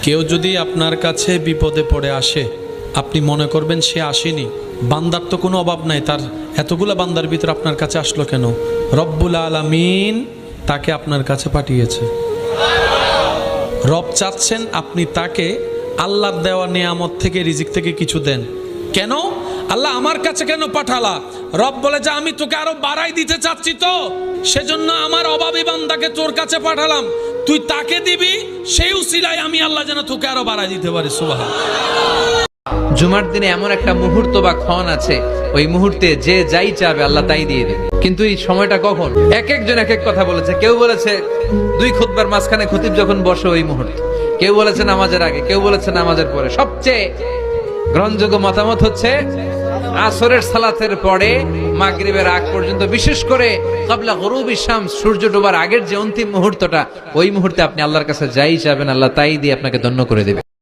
কেউ যদি আপনার কাছে বিপদে পড়ে আসে, আপনি মনে করবেন সে আসেনি। বান্দার তো কোনো অভাব নাই, তার এতগুলা বান্দার ভিতর আপনার কাছে আসলো কেন? রব্বুল আলামিন তাকে আপনার কাছে পাঠিয়েছে। রব চাচ্ছেন আপনি তাকে আল্লাহর দেওয়া নিয়ামত থেকে, রিজিক থেকে কিছু দেন। কেন আল্লাহ আমার কাছে কেন পাঠালা? রব বলে যে আমি তোকে আরো বাড়াই দিতে চাচ্ছি, তো সেজন্য আমার অভাবী বান্দাকে তোর কাছে পাঠালাম, তুই তাকে দিবি, সেই উসিলায় আমি আল্লাহ যেন তোকে আরো বাড়াই দিতে পারি। সুবহানাল্লাহ। জুমার দিনে এমন একটা মুহূর্ত বা ক্ষণ আছে, ওই মুহূর্তে যে যাই চাবে আল্লাহ তাই দিয়ে দেবে। কিন্তু এই সময়টা কখন? এক একজন এক এক কথা বলেছে। কেউ বলেছে দুই খুতবার মাঝখানে খতিব যখন বসে ওই মুহূর্তে, কেউ বলেছে নামাজের আগে, কেউ বলেছে নামাজের পরে। সবচেয়ে গ্রহণযোগ্য মতামত হচ্ছে আসরের সালাতের পরে মাগরিবের আগ পর্যন্ত, বিশেষ করে ক্বাবলা গুরুবিশ শামস, সূর্য ডোবার আগের যে অন্তিম মুহূর্তটা, ওই মুহূর্তে আপনি আল্লাহর কাছে যাই চাবেন আল্লাহ তাই দিয়ে আপনাকে ধন্য করে দেবে।